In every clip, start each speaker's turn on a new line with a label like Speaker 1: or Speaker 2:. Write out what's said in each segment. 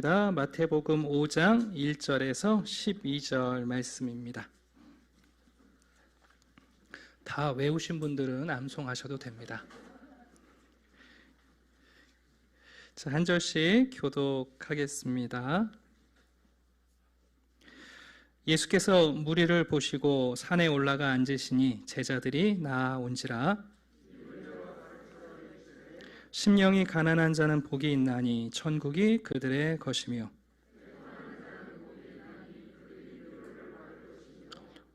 Speaker 1: 하겠습니다. 마태복음 5장 1절에서 12절 말씀입니다. 다 외우신 분들은 암송하셔도 됩니다. 자, 한 절씩 교독하겠습니다. 예수께서 무리를 보시고 산에 올라가 앉으시니 제자들이 나아온지라. 심령이 가난한 자는 복이 있나니 천국이 그들의 것이며,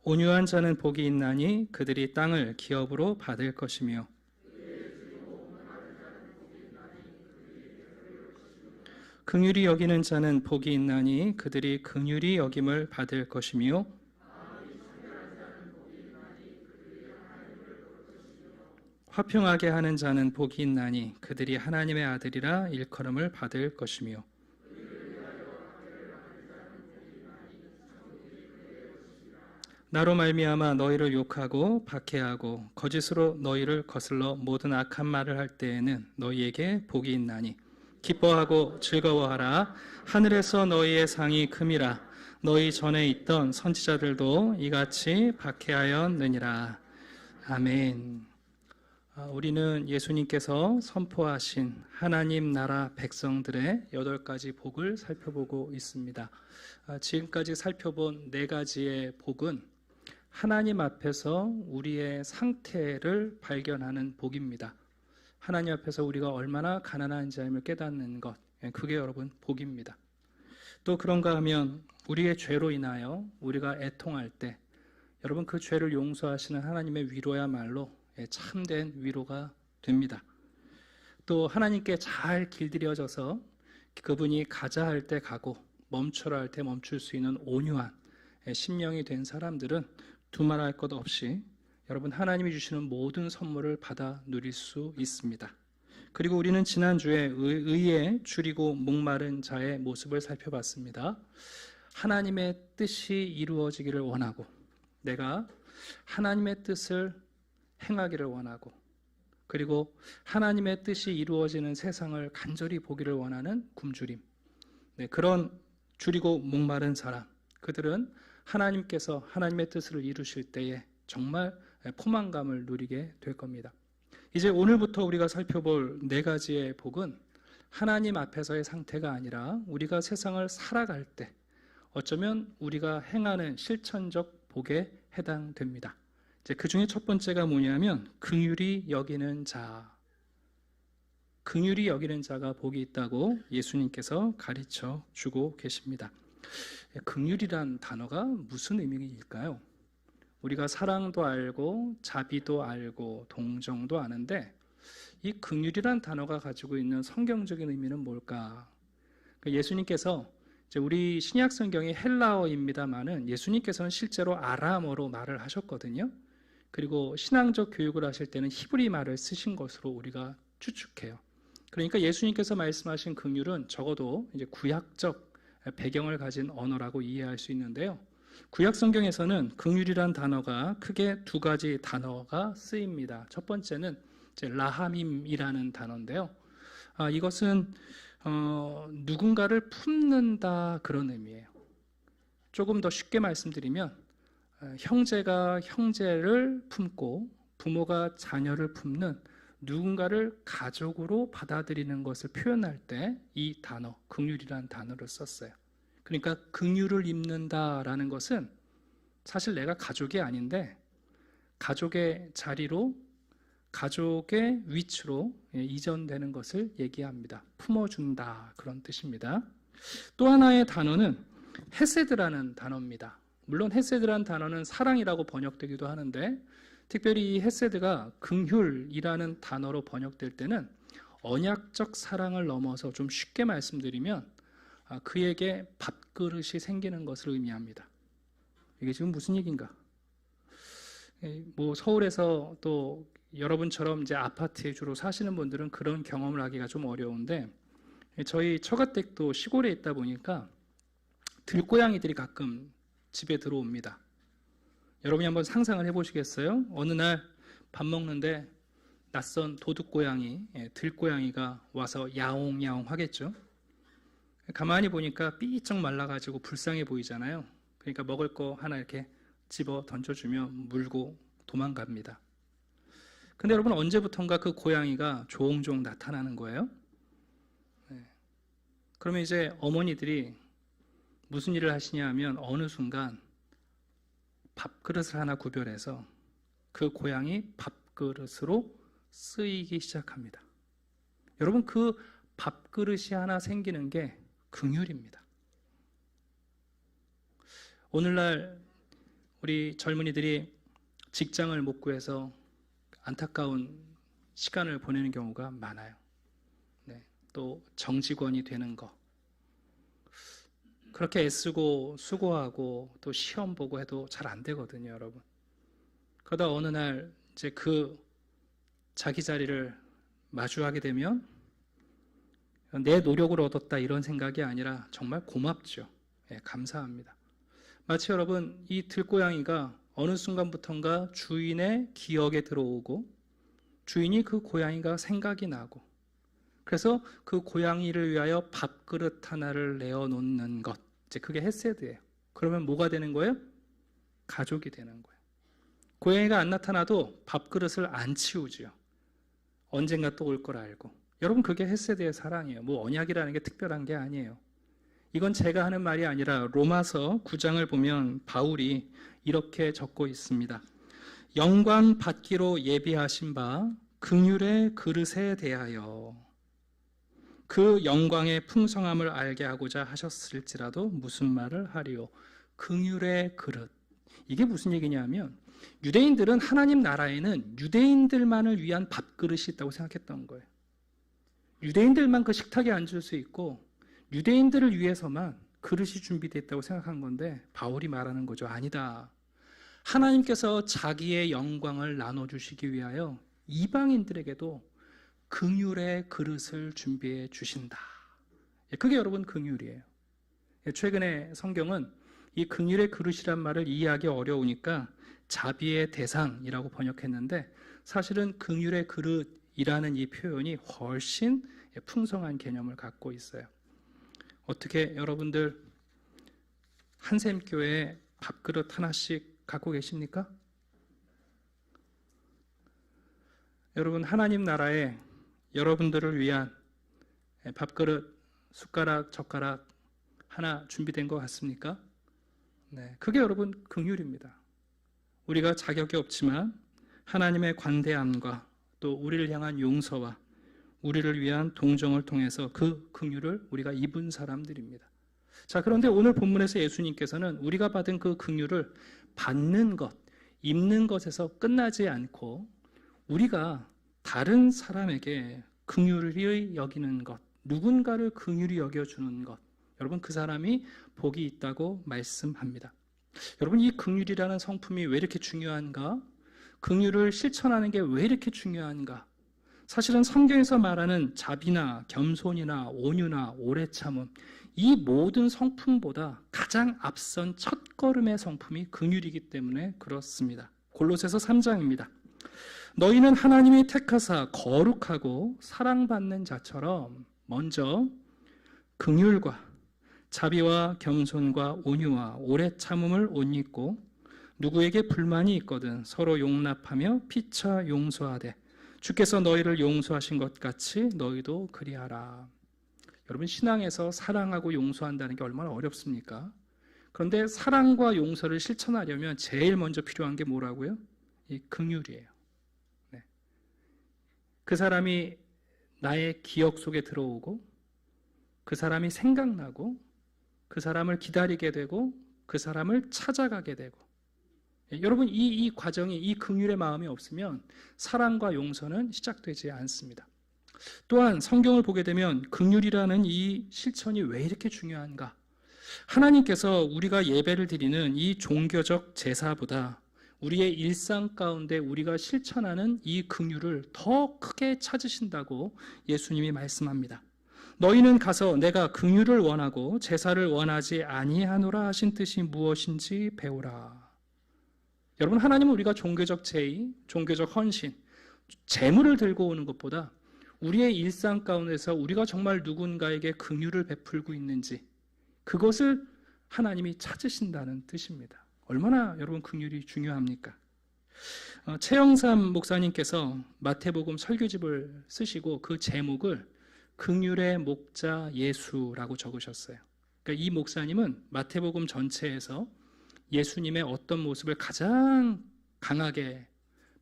Speaker 1: 온유한 자는 복이 있나니 그들이 땅을 기업으로 받을 것이며, 긍휼히 여기는 자는 복이 있나니 그들이 긍휼히 여김을 받을 것이며, 화평하게 하는 자는 복이 있나니 그들이 하나님의 아들이라 일컬음을 받을 것이며, 나로 말미암아 너희를 욕하고 박해하고 거짓으로 너희를 거슬러 모든 악한 말을 할 때에는 너희에게 복이 있나니 기뻐하고 즐거워하라. 하늘에서 너희의 상이 큼이라. 너희 전에 있던 선지자들도 이같이 박해하였느니라. 아멘. 우리는 예수님께서 선포하신 하나님 나라 백성들의 8가지 복을 살펴보고 있습니다. 지금까지 살펴본 4가지의 복은 하나님 앞에서 우리의 상태를 발견하는 복입니다. 하나님 앞에서 우리가 얼마나 가난한 자임을 깨닫는 것, 그게 여러분 복입니다. 또 그런가 하면 우리의 죄로 인하여 우리가 애통할 때 여러분 그 죄를 용서하시는 하나님의 위로야말로 참된 위로가 됩니다. 또 하나님께 잘 길들여져서 그분이 가자 할 때 가고 멈추라 할 때 멈출 수 있는 온유한 심령이 된 사람들은 두말할 것 없이 여러분 하나님이 주시는 모든 선물을 받아 누릴 수 있습니다. 그리고 우리는 지난주에 의에 줄이고 목마른 자의 모습을 살펴봤습니다. 하나님의 뜻이 이루어지기를 원하고 내가 하나님의 뜻을 행하기를 원하고 그리고 하나님의 뜻이 이루어지는 세상을 간절히 보기를 원하는 굶주림, 그런 줄이고 목마른 사람, 그들은 하나님께서 하나님의 뜻을 이루실 때에 정말 포만감을 누리게 될 겁니다. 이제 오늘부터 우리가 살펴볼 4가지의 복은 하나님 앞에서의 상태가 아니라 우리가 세상을 살아갈 때 어쩌면 우리가 행하는 실천적 복에 해당됩니다. 이제 그 중에 첫 번째가 뭐냐면 긍휼히 여기는 자. 긍휼히 여기는 자가 복이 있다고 예수님께서 가르쳐 주고 계십니다. 긍휼이란 단어가 무슨 의미일까요? 우리가 사랑도 알고 자비도 알고 동정도 아는데 이 긍휼이란 단어가 가지고 있는 성경적인 의미는 뭘까? 예수님께서 이제 우리 신약 성경이 헬라어입니다만은 예수님께서는 실제로 아람어로 말을 하셨거든요. 그리고 신앙적 교육을 하실 때는 히브리 말을 쓰신 것으로 우리가 추측해요. 그러니까 예수님께서 말씀하신 긍휼은 적어도 이제 구약적 배경을 가진 언어라고 이해할 수 있는데요. 구약 성경에서는 긍휼이란 단어가 크게 2가지 단어가 쓰입니다. 첫 번째는 이제 라하밈이라는 단어인데요. 이것은 누군가를 품는다 그런 의미예요. 조금 더 쉽게 말씀드리면 형제가 형제를 품고 부모가 자녀를 품는 누군가를 가족으로 받아들이는 것을 표현할 때 이 단어, 긍휼이라는 단어를 썼어요. 그러니까 긍휼을 입는다라는 것은 사실 내가 가족이 아닌데 가족의 자리로 가족의 위치로 이전되는 것을 얘기합니다. 품어준다 그런 뜻입니다. 또 하나의 단어는 헤세드라는 단어입니다. 물론 헤세드라는 단어는 사랑이라고 번역되기도 하는데 특별히 이 헤세드가 긍휼이라는 단어로 번역될 때는 언약적 사랑을 넘어서 좀 쉽게 말씀드리면 그에게 밥그릇이 생기는 것을 의미합니다. 이게 지금 무슨 얘기인가? 뭐 서울에서 또 여러분처럼 이제 아파트에 주로 사시는 분들은 그런 경험을 하기가 좀 어려운데 저희 처가댁도 시골에 있다 보니까 들고양이들이 가끔 집에 들어옵니다. 여러분이 한번 상상을 해보시겠어요? 어느 날 밥 먹는데 낯선 도둑고양이, 들고양이가 와서 야옹야옹 하겠죠. 가만히 보니까 삐쩍 말라가지고 불쌍해 보이잖아요. 그러니까 먹을 거 하나 이렇게 집어 던져주면 물고 도망갑니다. 근데 여러분, 언제부턴가 그 고양이가 종종 나타나는 거예요. 그러면 이제 어머니들이 무슨 일을 하시냐 하면 어느 순간 밥그릇을 하나 구별해서 그 고양이 밥그릇으로 쓰이기 시작합니다. 여러분, 그 밥그릇이 하나 생기는 게 긍휼입니다. 오늘날 우리 젊은이들이 직장을 못 구해서 안타까운 시간을 보내는 경우가 많아요. 또 정직원이 되는 거, 그렇게 애쓰고 수고하고 또 시험 보고 해도 잘 안 되거든요, 여러분. 그러다 어느 날 이제 그 자기 자리를 마주하게 되면 내 노력으로 얻었다 이런 생각이 아니라 정말 고맙죠. 감사합니다. 마치 여러분, 이 들고양이가 어느 순간부턴가 주인의 기억에 들어오고 주인이 그 고양이가 생각이 나고, 그래서 그 고양이를 위하여 밥그릇 하나를 내어놓는 것, 이제 그게 헤세드예요. 그러면 뭐가 되는 거예요? 가족이 되는 거예요. 고양이가 안 나타나도 밥그릇을 안 치우지요. 언젠가 또 올 걸 알고. 여러분, 그게 헤세드의 사랑이에요. 뭐 언약이라는 게 특별한 게 아니에요. 이건 제가 하는 말이 아니라 로마서 9장을 보면 바울이 이렇게 적고 있습니다. 영광 받기로 예비하신 바 긍휼의 그릇에 대하여 그 영광의 풍성함을 알게 하고자 하셨을지라도 무슨 말을 하리요? 긍휼의 그릇. 이게 무슨 얘기냐면, 유대인들은 하나님 나라에는 유대인들만을 위한 밥그릇이 있다고 생각했던 거예요. 유대인들만 그 식탁에 앉을 수 있고 유대인들을 위해서만 그릇이 준비되어 있다고 생각한 건데, 바울이 말하는 거죠. 아니다. 하나님께서 자기의 영광을 나눠주시기 위하여 이방인들에게도 긍휼의 그릇을 준비해 주신다. 그게 여러분 긍휼이에요. 최근에 성경은 이 긍휼의 그릇이란 말을 이해하기 어려우니까 자비의 대상이라고 번역했는데, 사실은 긍휼의 그릇이라는 이 표현이 훨씬 풍성한 개념을 갖고 있어요. 어떻게 여러분들 한샘교회에 밥그릇 하나씩 갖고 계십니까? 여러분, 하나님 나라에 여러분들을 위한 밥그릇, 숟가락, 젓가락 하나 준비된 것 같습니까? 네, 그게 여러분 긍휼입니다. 우리가 자격이 없지만 하나님의 관대함과 또 우리를 향한 용서와 우리를 위한 동정을 통해서 그 긍휼을 우리가 입은 사람들입니다. 자, 그런데 오늘 본문에서 예수님께서는 우리가 받은 그 긍휼을 받는 것, 입는 것에서 끝나지 않고 우리가 다른 사람에게 긍휼히 여기는 것, 누군가를 긍휼히 여겨주는 것, 여러분, 그 사람이 복이 있다고 말씀합니다. 여러분, 이 긍휼이라는 성품이 왜 이렇게 중요한가? 긍휼을 실천하는 게 왜 이렇게 중요한가? 사실은 성경에서 말하는 자비나 겸손이나 온유나 오래 참음, 이 모든 성품보다 가장 앞선 첫걸음의 성품이 긍휼이기 때문에 그렇습니다. 골로새서 3장입니다. 너희는 하나님이 택하사 거룩하고 사랑받는 자처럼 먼저 긍휼과 자비와 겸손과 온유와 오래 참음을 옷 입고 누구에게 불만이 있거든 서로 용납하며 피차 용서하되 주께서 너희를 용서하신 것 같이 너희도 그리하라. 여러분, 신앙에서 사랑하고 용서한다는 게 얼마나 어렵습니까? 그런데 사랑과 용서를 실천하려면 제일 먼저 필요한 게 뭐라고요? 이 긍휼이에요. 네. 그 사람이 나의 기억 속에 들어오고 그 사람이 생각나고 그 사람을 기다리게 되고 그 사람을 찾아가게 되고, 여러분, 이 과정이, 이 긍휼의 마음이 없으면 사랑과 용서는 시작되지 않습니다. 또한 성경을 보게 되면 긍휼이라는 이 실천이 왜 이렇게 중요한가? 하나님께서 우리가 예배를 드리는 이 종교적 제사보다 우리의 일상 가운데 우리가 실천하는 이 긍휼을 더 크게 찾으신다고 예수님이 말씀합니다. 너희는 가서 내가 긍휼을 원하고 제사를 원하지 아니하노라 하신 뜻이 무엇인지 배우라. 여러분, 하나님은 우리가 종교적 제의, 종교적 헌신, 제물을 들고 오는 것보다 우리의 일상 가운데서 우리가 정말 누군가에게 긍휼을 베풀고 있는지 그것을 하나님이 찾으신다는 뜻입니다. 얼마나 여러분 긍휼이 중요합니까? 최영삼 목사님께서 마태복음 설교집을 쓰시고 그 제목을 긍휼의 목자 예수라고 적으셨어요. 그러니까 이 목사님은 마태복음 전체에서 예수님의 어떤 모습을 가장 강하게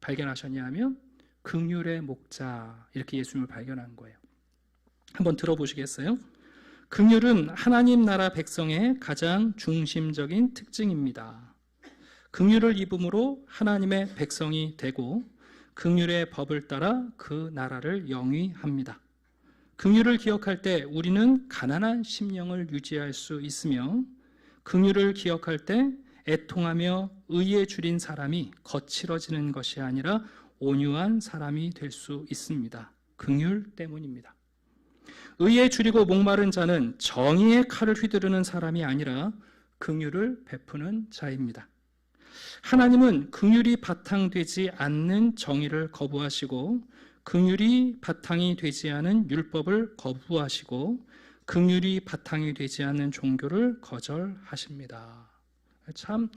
Speaker 1: 발견하셨냐 하면 긍휼의 목자, 이렇게 예수님을 발견한 거예요. 한번 들어보시겠어요? 긍휼은 하나님 나라 백성의 가장 중심적인 특징입니다. 긍휼을 입음으로 하나님의 백성이 되고 긍휼의 법을 따라 그 나라를 영위합니다. 긍휼을 기억할 때 우리는 가난한 심령을 유지할 수 있으며 긍휼을 기억할 때 애통하며 의에 줄인 사람이 거칠어지는 것이 아니라 온유한 사람이 될 수 있습니다. 긍휼 때문입니다. 의에 줄이고 목마른 자는 정의의 칼을 휘두르는 사람이 아니라 긍휼을 베푸는 자입니다. 하나님은 긍휼이 바탕되지 않는 정의를 거부하시고 긍휼이 바탕이 되지 않은 율법을 거부하시고 긍휼이 바탕이 되지 않는 종교를 거절하십니다. 참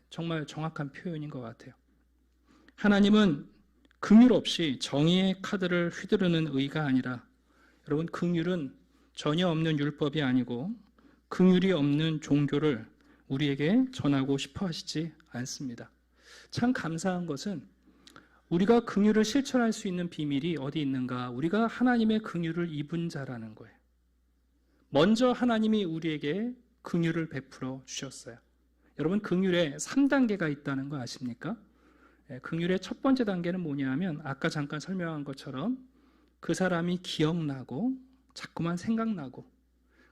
Speaker 1: 정말 정확한 표현인 것 같아요. 하나님은 긍휼 없이 정의의 카드를 휘두르는 의가 아니라 여러분 긍휼은 전혀 없는 율법이 아니고 긍휼이 없는 종교를 우리에게 전하고 싶어 하시지 않습니다. 참 감사한 것은 우리가 긍휼을 실천할 수 있는 비밀이 어디 있는가? 우리가 하나님의 긍휼을 입은 자라는 거예요. 먼저 하나님이 우리에게 긍휼을 베풀어 주셨어요. 여러분 긍휼에 3단계가 있다는 거 아십니까? 긍휼의 첫 번째 단계는 뭐냐면 아까 잠깐 설명한 것처럼 그 사람이 기억나고 자꾸만 생각나고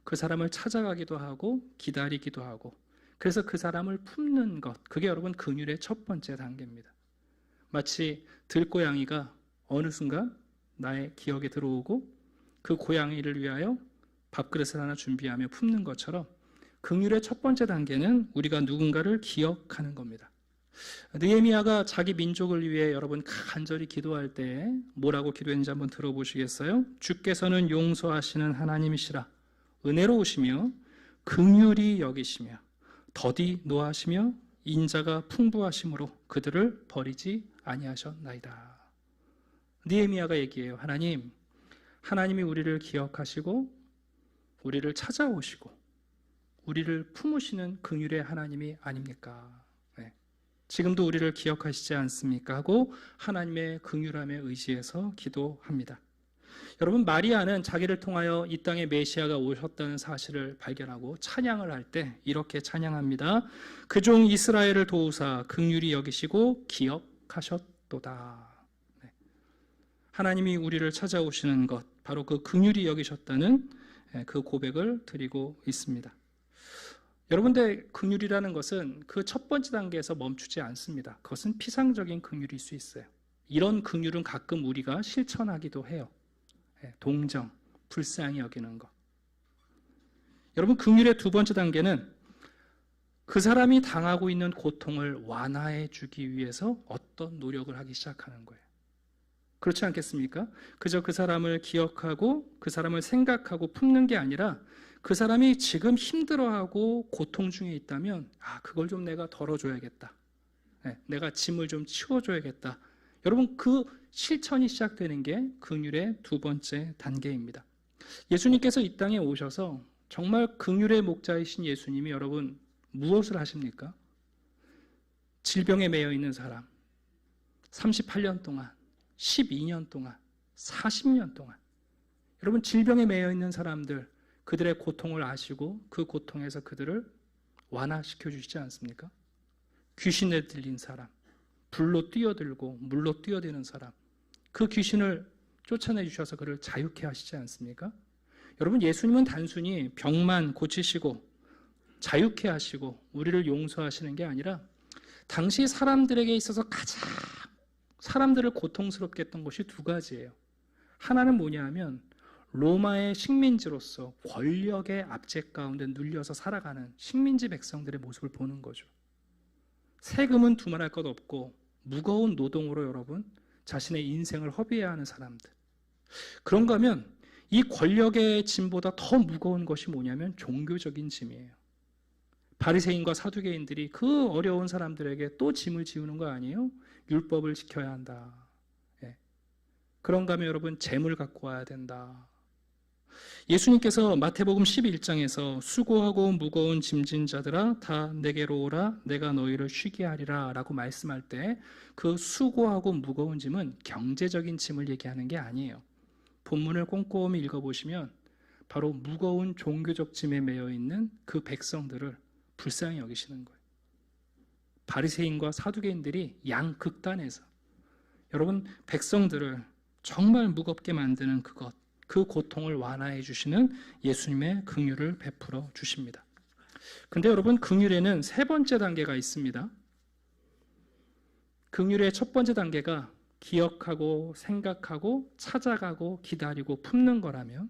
Speaker 1: 그 사람을 찾아가기도 하고 기다리기도 하고 그래서 그 사람을 품는 것, 그게 여러분 긍휼의 첫 번째 단계입니다. 마치 들고양이가 어느 순간 나의 기억에 들어오고 그 고양이를 위하여 밥그릇을 하나 준비하며 품는 것처럼 긍휼의 첫 번째 단계는 우리가 누군가를 기억하는 겁니다. 느헤미야가 자기 민족을 위해 여러분 간절히 기도할 때 뭐라고 기도했는지 한번 들어보시겠어요? 주께서는 용서하시는 하나님이시라 은혜로우시며 긍휼히 여기시며 더디 노하시며 인자가 풍부하심으로 그들을 버리지 아니하셨나이다. 느헤미야가 얘기해요. 하나님이 우리를 기억하시고 우리를 찾아오시고 우리를 품으시는 긍휼의 하나님이 아닙니까? 지금도 우리를 기억하시지 않습니까? 하고 하나님의 긍휼함에 의지해서 기도합니다. 여러분 마리아는 자기를 통하여 이 땅에 메시아가 오셨다는 사실을 발견하고 찬양을 할 때 이렇게 찬양합니다. 그 종 이스라엘을 도우사 긍휼히 여기시고 기억하셨도다. 하나님이 우리를 찾아오시는 것 바로 그 긍휼히 여기셨다는 그 고백을 드리고 있습니다. 여러분들 긍휼이라는 것은 그 첫 번째 단계에서 멈추지 않습니다. 그것은 피상적인 긍휼일 수 있어요. 이런 긍휼은 가끔 우리가 실천하기도 해요. 동정, 불쌍히 여기는 것. 여러분 긍휼의 두 번째 단계는 그 사람이 당하고 있는 고통을 완화해 주기 위해서 어떤 노력을 하기 시작하는 거예요. 그렇지 않겠습니까? 그저 그 사람을 기억하고 그 사람을 생각하고 품는 게 아니라 그 사람이 지금 힘들어하고 고통 중에 있다면 그걸 좀 내가 덜어줘야겠다. 내가 짐을 좀 치워줘야겠다. 여러분 그 실천이 시작되는 게 긍휼의 두 번째 단계입니다. 예수님께서 이 땅에 오셔서 정말 긍휼의 목자이신 예수님이 여러분 무엇을 하십니까? 질병에 매여 있는 사람 38년 동안 12년 동안 40년 동안 여러분 질병에 매여 있는 사람들 그들의 고통을 아시고 그 고통에서 그들을 완화시켜 주시지 않습니까? 귀신에 들린 사람, 불로 뛰어들고 물로 뛰어드는 사람, 그 귀신을 쫓아내 주셔서 그를 자유케 하시지 않습니까? 여러분 예수님은 단순히 병만 고치시고 자유케 하시고 우리를 용서하시는 게 아니라 당시 사람들에게 있어서 가장 사람들을 고통스럽게 했던 것이 두 가지예요. 하나는 뭐냐 하면 로마의 식민지로서 권력의 압제 가운데 눌려서 살아가는 식민지 백성들의 모습을 보는 거죠. 세금은 두말할 것 없고 무거운 노동으로 여러분 자신의 인생을 허비해야 하는 사람들. 그런가 하면 이 권력의 짐보다 더 무거운 것이 뭐냐면 종교적인 짐이에요. 바리새인과 사두개인들이 그 어려운 사람들에게 또 짐을 지우는 거 아니에요? 율법을 지켜야 한다. 예. 그런가 하면 여러분 재물 갖고 와야 된다. 예수님께서 마태복음 11장에서 수고하고 무거운 짐진 자들아 다 내게로 오라 내가 너희를 쉬게 하리라 라고 말씀할 때 그 수고하고 무거운 짐은 경제적인 짐을 얘기하는 게 아니에요. 본문을 꼼꼼히 읽어보시면 바로 무거운 종교적 짐에 매여 있는 그 백성들을 불쌍히 여기시는 거예요. 바리새인과 사두개인들이 양극단에서 여러분 백성들을 정말 무겁게 만드는 그것, 그 고통을 완화해 주시는 예수님의 긍휼을 베풀어 주십니다. 근데 여러분 긍휼에는 세 번째 단계가 있습니다. 긍휼의 첫 번째 단계가 기억하고 생각하고 찾아가고 기다리고 품는 거라면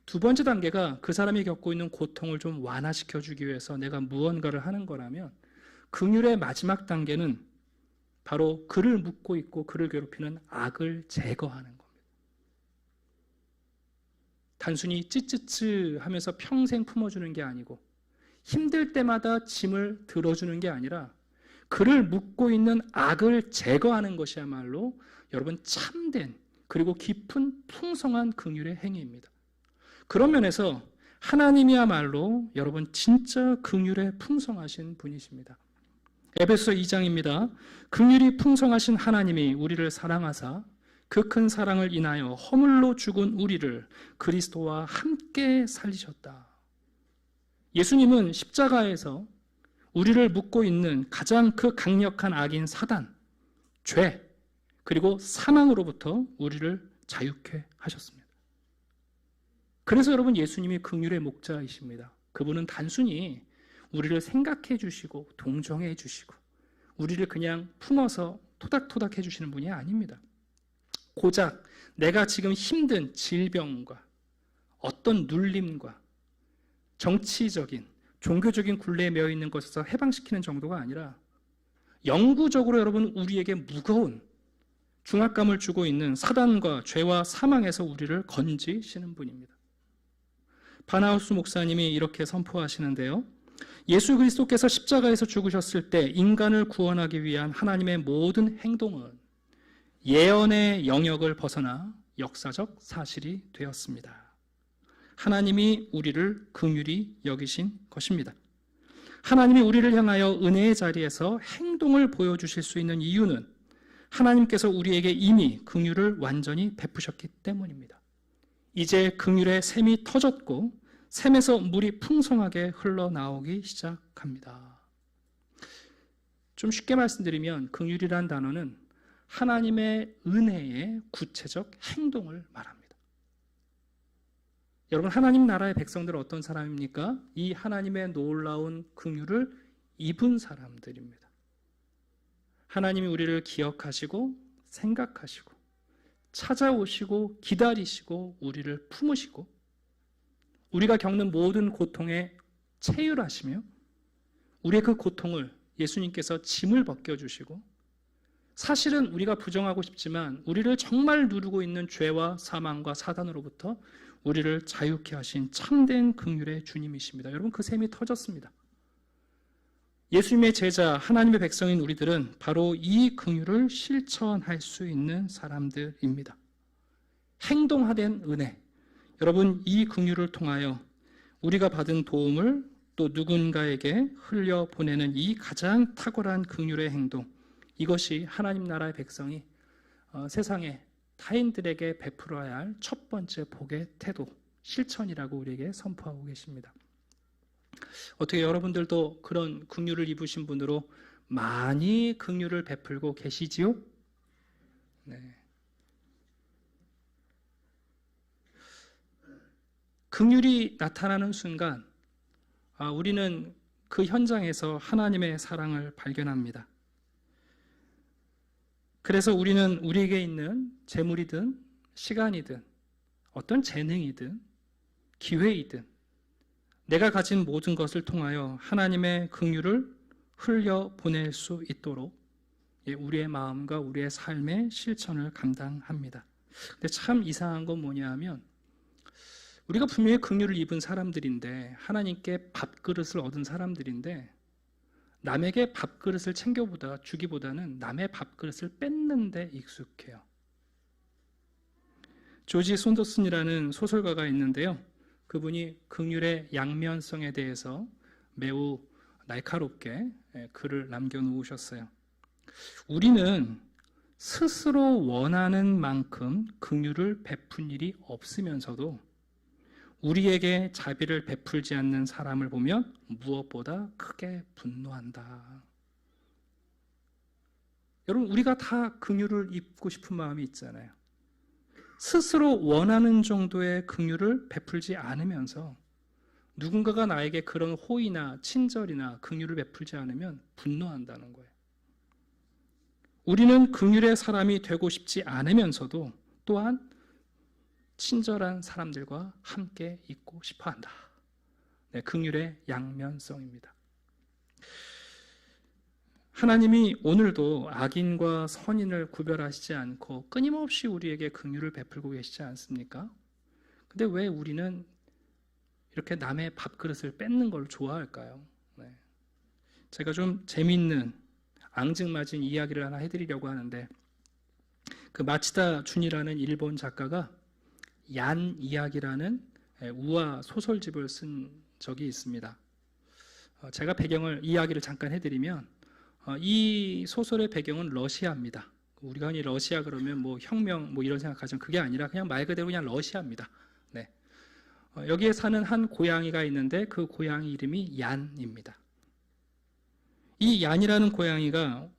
Speaker 1: 두 번째 단계가 그 사람이 겪고 있는 고통을 좀 완화시켜 주기 위해서 내가 무언가를 하는 거라면 긍휼의 마지막 단계는 바로 그를 묻고 있고 그를 괴롭히는 악을 제거하는 겁니다. 단순히 찌찌찌 하면서 평생 품어주는 게 아니고 힘들 때마다 짐을 들어주는 게 아니라 그를 묻고 있는 악을 제거하는 것이야말로 여러분 참된 그리고 깊은 풍성한 긍휼의 행위입니다. 그런 면에서 하나님이야말로 여러분 진짜 긍휼에 풍성하신 분이십니다. 에베소 2장입니다. 긍휼이 풍성하신 하나님이 우리를 사랑하사 그 큰 사랑을 인하여 허물로 죽은 우리를 그리스도와 함께 살리셨다. 예수님은 십자가에서 우리를 묶고 있는 가장 그 강력한 악인 사단, 죄, 그리고 사망으로부터 우리를 자유케 하셨습니다. 그래서 여러분 예수님이 긍휼의 목자이십니다. 그분은 단순히 우리를 생각해 주시고 동정해 주시고 우리를 그냥 품어서 토닥토닥 해주시는 분이 아닙니다. 고작 내가 지금 힘든 질병과 어떤 눌림과 정치적인 종교적인 굴레에 매여 있는 것에서 해방시키는 정도가 아니라 영구적으로 여러분 우리에게 무거운 중압감을 주고 있는 사단과 죄와 사망에서 우리를 건지시는 분입니다. 바나우스 목사님이 이렇게 선포하시는데요. 예수 그리스도께서 십자가에서 죽으셨을 때 인간을 구원하기 위한 하나님의 모든 행동은 예언의 영역을 벗어나 역사적 사실이 되었습니다. 하나님이 우리를 긍휼히 여기신 것입니다. 하나님이 우리를 향하여 은혜의 자리에서 행동을 보여주실 수 있는 이유는 하나님께서 우리에게 이미 긍휼을 완전히 베푸셨기 때문입니다. 이제 긍휼의 샘이 터졌고 샘에서 물이 풍성하게 흘러나오기 시작합니다. 좀 쉽게 말씀드리면 긍휼이란 단어는 하나님의 은혜의 구체적 행동을 말합니다. 여러분 하나님 나라의 백성들은 어떤 사람입니까? 이 하나님의 놀라운 긍휼을 입은 사람들입니다. 하나님이 우리를 기억하시고 생각하시고 찾아오시고 기다리시고 우리를 품으시고 우리가 겪는 모든 고통에 체휼하시며 우리의 그 고통을 예수님께서 짐을 벗겨주시고 사실은 우리가 부정하고 싶지만 우리를 정말 누르고 있는 죄와 사망과 사단으로부터 우리를 자유케 하신 참된 긍휼의 주님이십니다. 여러분 그 샘이 터졌습니다. 예수님의 제자 하나님의 백성인 우리들은 바로 이 긍휼을 실천할 수 있는 사람들입니다. 행동화된 은혜. 여러분 이 긍휼을 통하여 우리가 받은 도움을 또 누군가에게 흘려보내는 이 가장 탁월한 긍휼의 행동, 이것이 하나님 나라의 백성이 세상에 타인들에게 베풀어야 할 첫 번째 복의 태도, 실천이라고 우리에게 선포하고 계십니다. 어떻게 여러분들도 그런 긍휼을 입으신 분으로 많이 긍휼을 베풀고 계시지요? 네. 긍휼이 나타나는 순간 우리는 그 현장에서 하나님의 사랑을 발견합니다. 그래서 우리는 우리에게 있는 재물이든 시간이든 어떤 재능이든 기회이든 내가 가진 모든 것을 통하여 하나님의 긍휼을 흘려보낼 수 있도록 우리의 마음과 우리의 삶의 실천을 감당합니다. 근데 참 이상한 건 뭐냐 하면 우리가 분명히 긍휼을 입은 사람들인데 하나님께 밥그릇을 얻은 사람들인데 남에게 밥그릇을 주기보다는 남의 밥그릇을 뺏는 데 익숙해요. 조지 손더슨이라는 소설가가 있는데요. 그분이 긍휼의 양면성에 대해서 매우 날카롭게 글을 남겨놓으셨어요. 우리는 스스로 원하는 만큼 긍휼을 베푼 일이 없으면서도 우리에게 자비를 베풀지 않는 사람을 보면 무엇보다 크게 분노한다. 여러분, 우리가 다 긍휼을 입고 싶은 마음이 있잖아요. 스스로 원하는 정도의 긍휼을 베풀지 않으면서 누군가가 나에게 그런 호의나 친절이나 긍휼을 베풀지 않으면 분노한다는 거예요. 우리는 긍휼의 사람이 되고 싶지 않으면서도 또한 친절한 사람들과 함께 있고 싶어 한다. 네, 긍휼의 양면성입니다. 하나님이 오늘도 악인과 선인을 구별하시지 않고 끊임없이 우리에게 긍휼을 베풀고 계시지 않습니까? 근데 왜 우리는 이렇게 남의 밥그릇을 뺏는 걸 좋아할까요? 네. 제가 좀 재미있는 앙증맞은 이야기를 하나 해드리려고 하는데 그 마치다 준이라는 일본 작가가 얀 이야기라는 우화 소설집을 쓴 적이 있습니다. 제가 이야기를 잠깐 해드리면 이 소설의 배경은 러시아입니다. 우리가 흔히 러시아 그러면 뭐 혁명 뭐 이런 생각하지만 그게 아니라 그냥 말 그대로 그냥 러시아입니다. 네. 여기에 사는 한 고양이가 있는데 그 고양이 이름이 얀입니다. 이 얀이라는 고양이가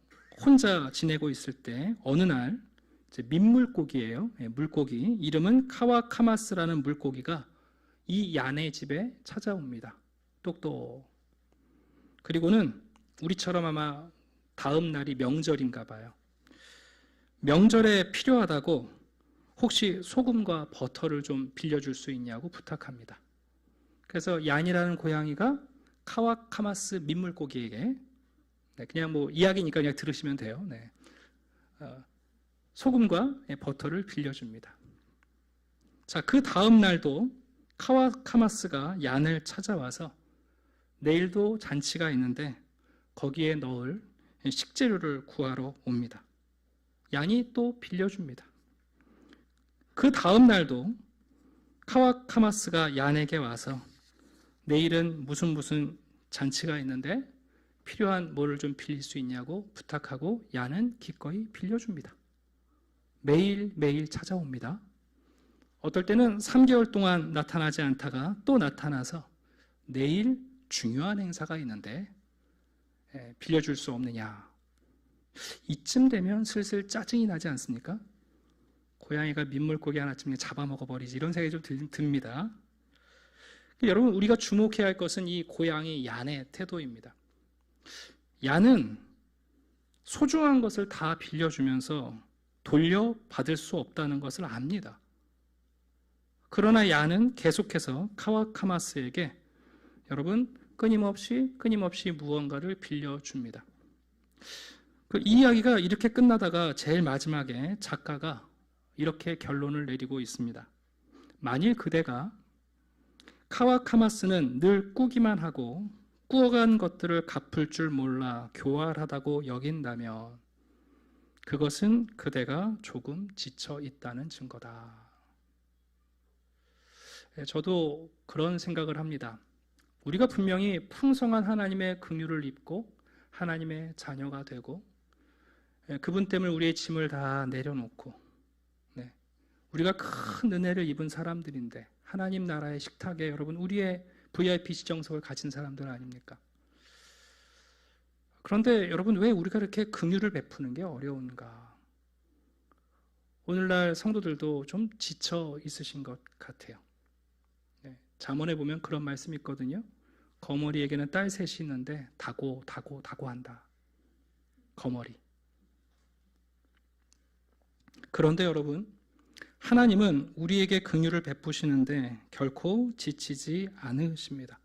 Speaker 1: 혼자 지내고 있을 때 어느 날 민물고기예요. 물고기 이름은 카와카마스라는 물고기가 이 얀의 집에 찾아옵니다. 똑똑. 그리고는 우리처럼 아마 다음 날이 명절인가 봐요. 명절에 필요하다고 혹시 소금과 버터를 좀 빌려줄 수 있냐고 부탁합니다. 그래서 얀이라는 고양이가 카와카마스 민물고기에게 그냥 뭐 이야기니까 그냥 들으시면 돼요. 네. 소금과 버터를 빌려줍니다. 자, 그 다음 날도 카와카마스가 얀을 찾아와서 내일도 잔치가 있는데 거기에 넣을 식재료를 구하러 옵니다. 얀이 또 빌려줍니다. 그 다음 날도 카와카마스가 얀에게 와서 내일은 무슨 잔치가 있는데 필요한 뭐를 좀 빌릴 수 있냐고 부탁하고 얀은 기꺼이 빌려줍니다. 매일 찾아옵니다. 어떨 때는 3개월 동안 나타나지 않다가 또 나타나서 내일 중요한 행사가 있는데 빌려줄 수 없느냐. 이쯤 되면 슬슬 짜증이 나지 않습니까? 고양이가 민물고기 하나쯤 잡아먹어버리지 이런 생각이 좀 듭니다. 여러분, 우리가 주목해야 할 것은 이 고양이 얀의 태도입니다. 얀은 소중한 것을 다 빌려주면서 돌려받을 수 없다는 것을 압니다. 그러나 얀은 계속해서 카와카마스에게 여러분 끊임없이 무언가를 빌려줍니다. 이 이야기가 이렇게 끝나다가 제일 마지막에 작가가 이렇게 결론을 내리고 있습니다. 만일 그대가 카와카마스는 늘 꾸기만 하고 꾸어간 것들을 갚을 줄 몰라 교활하다고 여긴다면 그것은 그대가 조금 지쳐 있다는 증거다. 저도 그런 생각을 합니다. 우리가 분명히 풍성한 하나님의 긍휼을 입고 하나님의 자녀가 되고 그분 때문에 우리의 짐을 다 내려놓고 우리가 큰 은혜를 입은 사람들인데 하나님 나라의 식탁에 여러분 우리의 VIP 지정석을 가진 사람들 아닙니까? 그런데 여러분 왜 우리가 이렇게 긍휼을 베푸는 게 어려운가? 오늘날 성도들도 좀 지쳐 있으신 것 같아요. 잠언에 보면 그런 말씀이 있거든요. 거머리에게는 딸 셋이 있는데 다고 한다. 거머리. 그런데 여러분 하나님은 우리에게 긍휼을 베푸시는데 결코 지치지 않으십니다.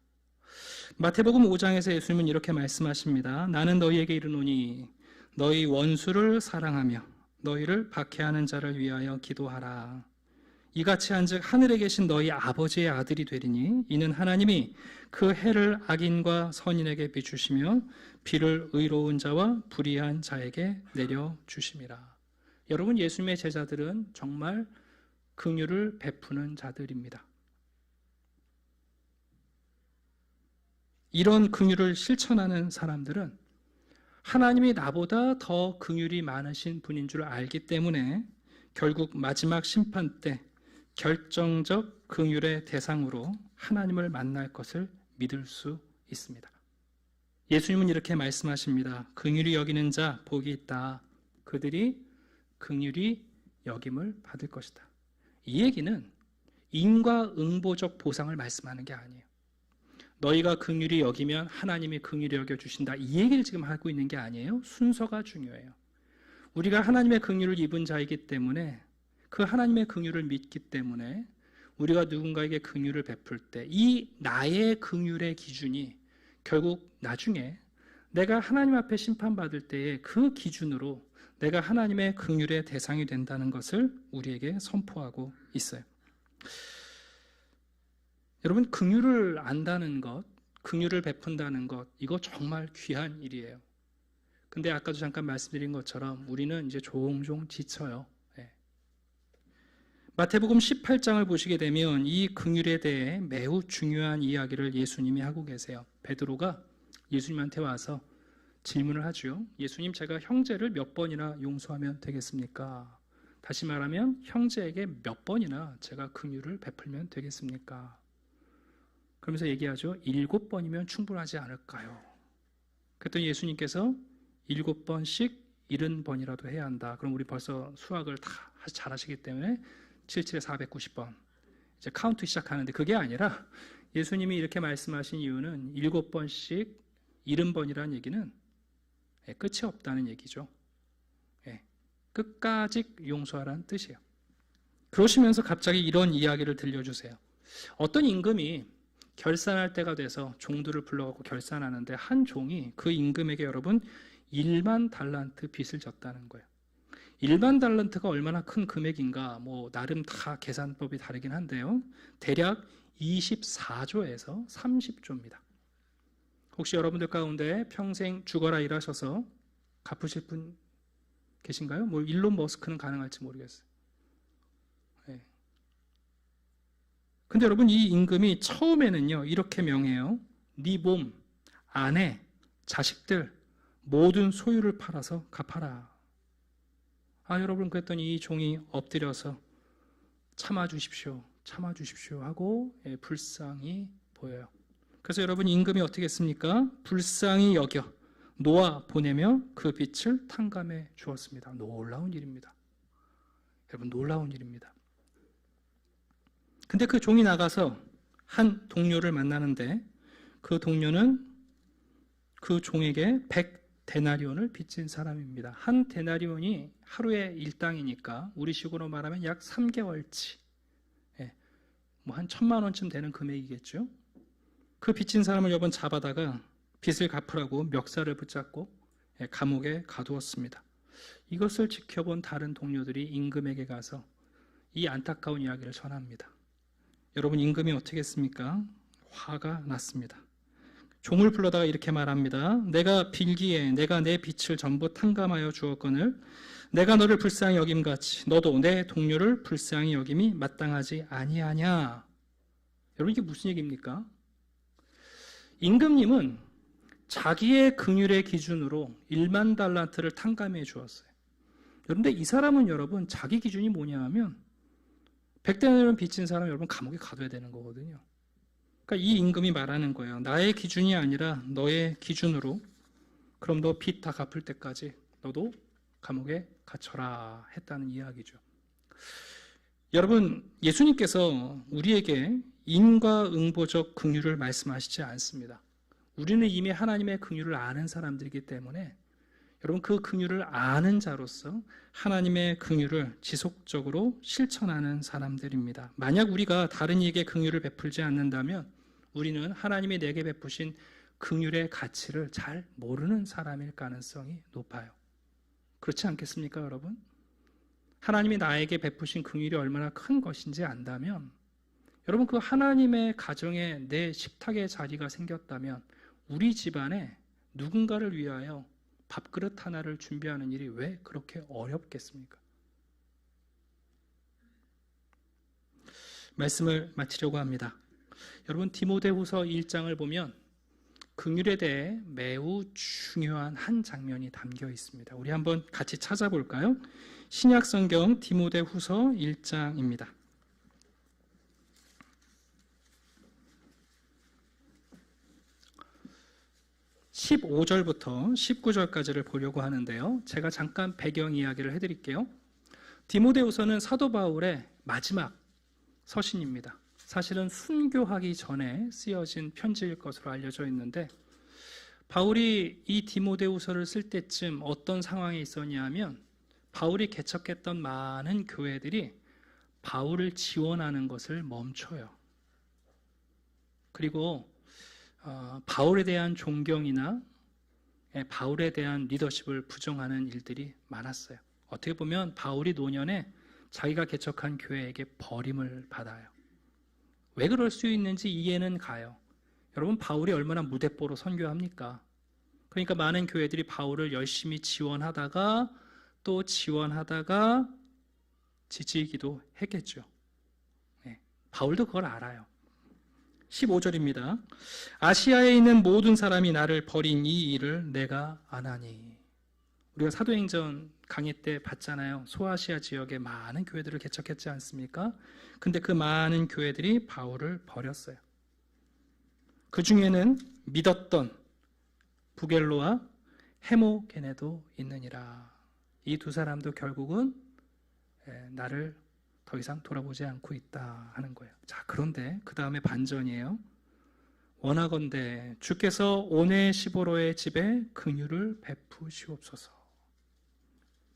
Speaker 1: 마태복음 5장에서 예수님은 이렇게 말씀하십니다. 나는 너희에게 이르노니 너희 원수를 사랑하며 너희를 박해하는 자를 위하여 기도하라. 이같이 한즉 하늘에 계신 너희 아버지의 아들이 되리니 이는 하나님이 그 해를 악인과 선인에게 비추시며 비를 의로운 자와 불의한 자에게 내려 주심이라. 여러분, 예수님의 제자들은 정말 긍휼을 베푸는 자들입니다. 이런 긍휼을 실천하는 사람들은 하나님이 나보다 더 긍휼이 많으신 분인 줄 알기 때문에 결국 마지막 심판 때 결정적 긍휼의 대상으로 하나님을 만날 것을 믿을 수 있습니다. 예수님은 이렇게 말씀하십니다. 긍휼히 여기는 자 복이 있다. 그들이 긍휼히 여김을 받을 것이다. 이 얘기는 인과응보적 보상을 말씀하는 게 아니에요. 너희가 긍휼히 여기면 하나님이 긍휼히 여겨주신다. 이 얘기를 지금 하고 있는 게 아니에요. 순서가 중요해요. 우리가 하나님의 긍휼을 입은 자이기 때문에, 그 하나님의 긍휼을 믿기 때문에 우리가 누군가에게 긍휼을 베풀 때 이 나의 긍휼의 기준이 결국 나중에 내가 하나님 앞에 심판받을 때에 그 기준으로 내가 하나님의 긍휼의 대상이 된다는 것을 우리에게 선포하고 있어요. 여러분, 긍휼을 안다는 것, 긍휼을 베푼다는 것, 이거 정말 귀한 일이에요. 근데 아까도 잠깐 말씀드린 것처럼 우리는 이제 종종 지쳐요. 마태복음 18장을 보시게 되면 이 긍휼에 대해 매우 중요한 이야기를 예수님이 하고 계세요. 베드로가 예수님한테 와서 질문을 하죠. 예수님, 제가 형제를 몇 번이나 용서하면 되겠습니까? 다시 말하면 형제에게 몇 번이나 제가 긍휼을 베풀면 되겠습니까? 그러면서 얘기하죠. 7번이면 충분하지 않을까요? 그랬더니 예수님께서 7번씩 70번이라도 해야 한다. 그럼 우리 벌써 수학을 다 잘하시기 때문에 77에 490번 이제 카운트 시작하는데, 그게 아니라 예수님이 이렇게 말씀하신 이유는 7번씩 70번이라는 얘기는 끝이 없다는 얘기죠. 끝까지 용서하라는 뜻이에요. 그러시면서 갑자기 이런 이야기를 들려주세요. 어떤 임금이 결산할 때가 돼서 종들을 불러갖고 결산하는데 한 종이 그 임금에게 여러분 1만 달란트 빚을 졌다는 거예요. 1만 달란트가 얼마나 큰 금액인가, 나름 다 계산법이 다르긴 한데요. 대략 24조에서 30조입니다. 혹시 여러분들 가운데 평생 죽어라 일하셔서 갚으실 분 계신가요? 일론 머스크는 가능할지 모르겠어요. 근데 여러분, 이 임금이 처음에는요 이렇게 명해요. 네 몸, 아내, 자식들 모든 소유를 팔아서 갚아라. 여러분, 그랬더니 이 종이 엎드려서 참아주십시오 하고 불쌍히 보여요. 그래서 여러분, 임금이 어떻게 했습니까? 불쌍히 여겨 놓아 보내며 그 빚을 탕감해 주었습니다. 놀라운 일입니다. 여러분, 놀라운 일입니다. 근데 그 종이 나가서 한 동료를 만나는데 그 동료는 그 종에게 100데나리온을 빚진 사람입니다. 한 데나리온이 하루의 일당이니까 우리 식으로 말하면 약 3개월치, 한 1,000만 원쯤 되는 금액이겠죠. 그 빚진 사람을 여러분 잡아다가 빚을 갚으라고 멱살을 붙잡고 감옥에 가두었습니다. 이것을 지켜본 다른 동료들이 임금에게 가서 이 안타까운 이야기를 전합니다. 여러분, 임금이 어떻게 했습니까? 화가 났습니다. 종을 불러다가 이렇게 말합니다. 내가 빌기에 내가 내 빚을 전부 탕감하여 주었거늘 내가 너를 불쌍히 여김같이 너도 내 동료를 불쌍히 여김이 마땅하지 아니하냐. 여러분, 이게 무슨 얘기입니까? 임금님은 자기의 긍휼의 기준으로 1만 달란트를 탕감해 주었어요. 그런데 이 사람은 여러분 자기 기준이 뭐냐 하면 100데나리온 빚진 사람 여러분 감옥에 가둬야 되는 거거든요. 그러니까 이 임금이 말하는 거예요. 나의 기준이 아니라 너의 기준으로, 그럼 너 빚 다 갚을 때까지 너도 감옥에 갇혀라 했다는 이야기죠. 여러분, 예수님께서 우리에게 인과응보적 긍휼을 말씀하시지 않습니다. 우리는 이미 하나님의 긍휼을 아는 사람들이기 때문에 여러분, 그 긍휼을 아는 자로서 하나님의 긍휼을 지속적으로 실천하는 사람들입니다. 만약 우리가 다른 이에게 긍휼을 베풀지 않는다면 우리는 하나님이 내게 베푸신 긍휼의 가치를 잘 모르는 사람일 가능성이 높아요. 그렇지 않겠습니까, 여러분? 하나님이 나에게 베푸신 긍휼이 얼마나 큰 것인지 안다면, 여러분, 그 하나님의 가정에 내 식탁의 자리가 생겼다면 우리 집안에 누군가를 위하여 밥그릇 하나를 준비하는 일이 왜 그렇게 어렵겠습니까? 말씀을 마치려고 합니다. 여러분, 디모데후서 1장을 보면 긍휼에 대해 매우 중요한 한 장면이 담겨 있습니다. 우리 한번 같이 찾아볼까요? 신약성경 디모데후서 1장입니다. 15절부터 19절까지를 보려고 하는데요. 제가 잠깐 배경 이야기를 해드릴게요. 디모데후서는 사도 바울의 마지막 서신입니다. 사실은 순교하기 전에 쓰여진 편지일 것으로 알려져 있는데, 바울이 이 디모데후서를 쓸 때쯤 어떤 상황이 있었냐 하면, 바울이 개척했던 많은 교회들이 바울을 지원하는 것을 멈춰요. 그리고 바울에 대한 존경이나 바울에 대한 리더십을 부정하는 일들이 많았어요. 어떻게 보면 바울이 노년에 자기가 개척한 교회에게 버림을 받아요. 왜 그럴 수 있는지 이해는 가요. 여러분, 바울이 얼마나 무대뽀로 선교합니까? 그러니까 많은 교회들이 바울을 열심히 지원하다가 또 지원하다가 지치기도 했겠죠. 바울도 그걸 알아요. 15절입니다. 아시아에 있는 모든 사람이 나를 버린 이 일을 내가 아나니. 우리가 사도행전 강의 때 봤잖아요. 소아시아 지역에 많은 교회들을 개척했지 않습니까? 근데 그 많은 교회들이 바울을 버렸어요. 그 중에는 믿었던 부겔로와 헤모게네도 있느니라. 이 두 사람도 결국은 나를 더 이상 돌아보지 않고 있다 하는 거예요. 자, 그런데 그 다음에 반전이에요. 원하건대 주께서 오네시보로의 집에 긍휼을 베푸시옵소서.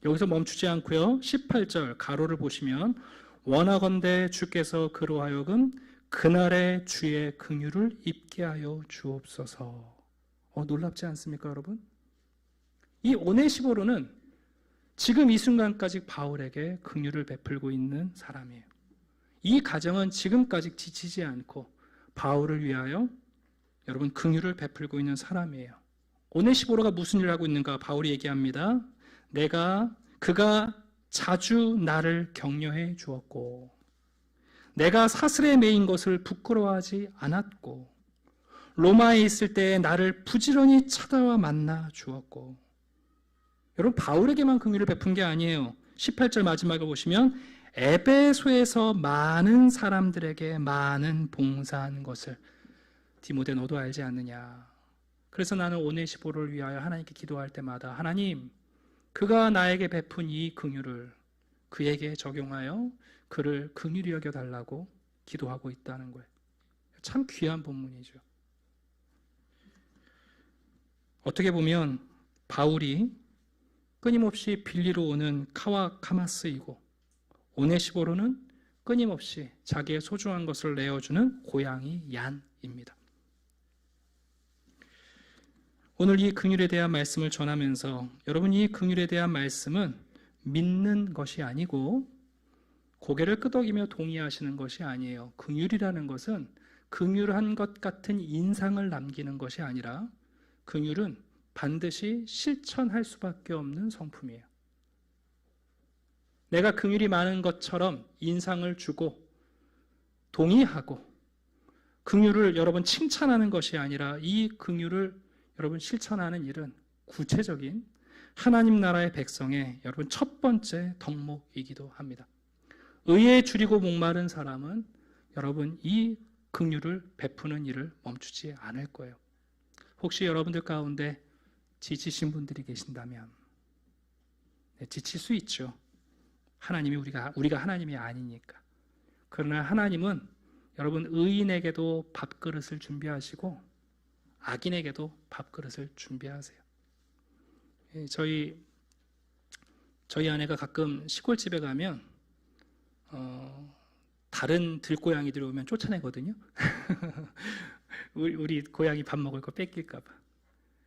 Speaker 1: 여기서 멈추지 않고요. 18절 가로를 보시면 원하건대 주께서 그로 하여금 그날의 주의 긍휼을 입게 하여 주옵소서. 놀랍지 않습니까, 여러분? 이 오네시보로는 지금 이 순간까지 바울에게 긍휼을 베풀고 있는 사람이에요. 이 가정은 지금까지 지치지 않고 바울을 위하여 여러분 긍휼을 베풀고 있는 사람이에요. 오네시보로가 무슨 일을 하고 있는가? 바울이 얘기합니다. 그가 자주 나를 격려해 주었고 내가 사슬에 매인 것을 부끄러워하지 않았고 로마에 있을 때 나를 부지런히 찾아와 만나 주었고. 여러분, 바울에게만 긍휼을 베푼 게 아니에요. 18절 마지막을 보시면 에베소에서 많은 사람들에게 많은 봉사한 것을 디모데 너도 알지 않느냐. 그래서 나는 오네시보를 위하여 하나님께 기도할 때마다 하나님, 그가 나에게 베푼 이 긍휼을 그에게 적용하여 그를 긍휼히 여겨달라고 기도하고 있다는 거예요. 참 귀한 본문이죠. 어떻게 보면 바울이 끊임없이 빌리로 오는 카와 카마스이고 오네시보로는 끊임없이 자기의 소중한 것을 내어주는 고양이 얀입니다. 오늘 이 긍휼에 대한 말씀을 전하면서 여러분, 이 긍휼에 대한 말씀은 믿는 것이 아니고 고개를 끄덕이며 동의하시는 것이 아니에요. 긍휼이라는 것은 긍휼한 것 같은 인상을 남기는 것이 아니라 긍휼은 반드시 실천할 수밖에 없는 성품이에요. 내가 긍휼이 많은 것처럼 인상을 주고 동의하고 긍휼을 여러분 칭찬하는 것이 아니라 이 긍휼을 여러분 실천하는 일은 구체적인 하나님 나라의 백성의 여러분 첫 번째 덕목이기도 합니다. 의에 줄이고 목마른 사람은 여러분 이 긍휼을 베푸는 일을 멈추지 않을 거예요. 혹시 여러분들 가운데 지치신 분들이 계신다면, 지칠 수 있죠. 우리가 하나님이 아니니까. 그러나 하나님은 여러분 의인에게도 밥그릇을 준비하시고 악인에게도 밥그릇을 준비하세요. 저희 아내가 가끔 시골집에 가면 다른 들고양이들이 오면 쫓아내거든요. 우리 고양이 밥 먹을 거 뺏길까 봐.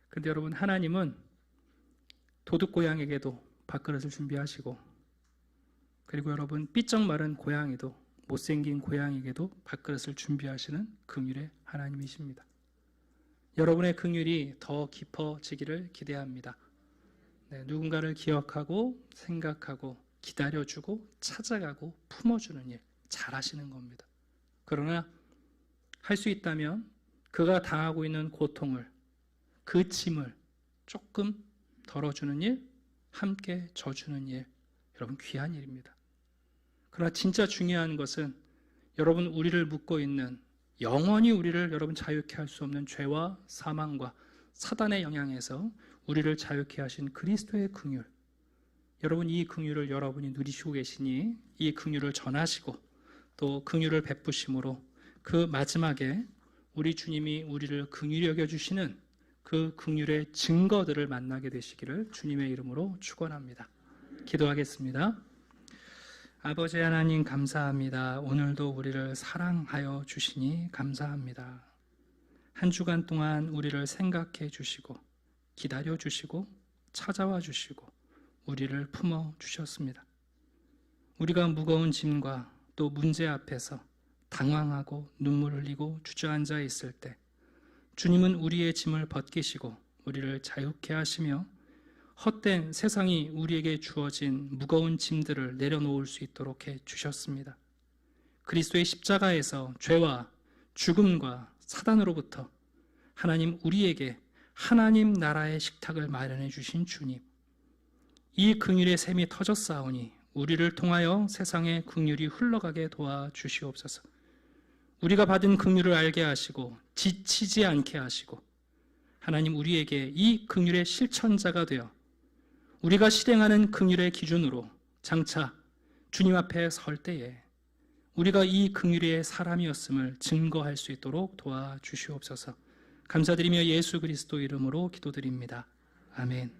Speaker 1: 근데 여러분, 하나님은 도둑고양이에게도 밥그릇을 준비하시고 그리고 여러분 삐쩍 마른 고양이도 못생긴 고양이에게도 밥그릇을 준비하시는 긍휼의 하나님이십니다. 여러분의 긍휼이 더 깊어지기를 기대합니다. 네, 누군가를 기억하고 생각하고 기다려주고 찾아가고 품어주는 일 잘하시는 겁니다. 그러나 할 수 있다면 그가 당하고 있는 고통을, 그 짐을 조금 덜어주는 일, 함께 져주는 일, 여러분 귀한 일입니다. 그러나 진짜 중요한 것은 여러분 우리를 묶고 있는, 영원히 우리를 여러분 자유케 할 수 없는 죄와 사망과 사단의 영향에서 우리를 자유케 하신 그리스도의 긍휼, 여러분 이 긍휼을 여러분이 누리시고 계시니 이 긍휼을 전하시고 또 긍휼을 베푸심으로 그 마지막에 우리 주님이 우리를 긍휼히 여겨주시는 그 긍휼의 증거들을 만나게 되시기를 주님의 이름으로 축원합니다. 기도하겠습니다. 아버지 하나님 감사합니다. 오늘도 우리를 사랑하여 주시니 감사합니다. 한 주간 동안 우리를 생각해 주시고 기다려 주시고 찾아와 주시고 우리를 품어 주셨습니다. 우리가 무거운 짐과 또 문제 앞에서 당황하고 눈물 흘리고 주저앉아 있을 때 주님은 우리의 짐을 벗기시고 우리를 자유케 하시며 헛된 세상이 우리에게 주어진 무거운 짐들을 내려놓을 수 있도록 해 주셨습니다. 그리스도의 십자가에서 죄와 죽음과 사단으로부터 하나님 우리에게 하나님 나라의 식탁을 마련해 주신 주님, 이 긍휼의 샘이 터졌사오니 우리를 통하여 세상의 긍휼이 흘러가게 도와주시옵소서. 우리가 받은 긍휼을 알게 하시고 지치지 않게 하시고 하나님 우리에게 이 긍휼의 실천자가 되어 우리가 실행하는 긍휼의 기준으로 장차 주님 앞에 설 때에 우리가 이 긍휼의 사람이었음을 증거할 수 있도록 도와주시옵소서. 감사드리며 예수 그리스도 이름으로 기도드립니다. 아멘.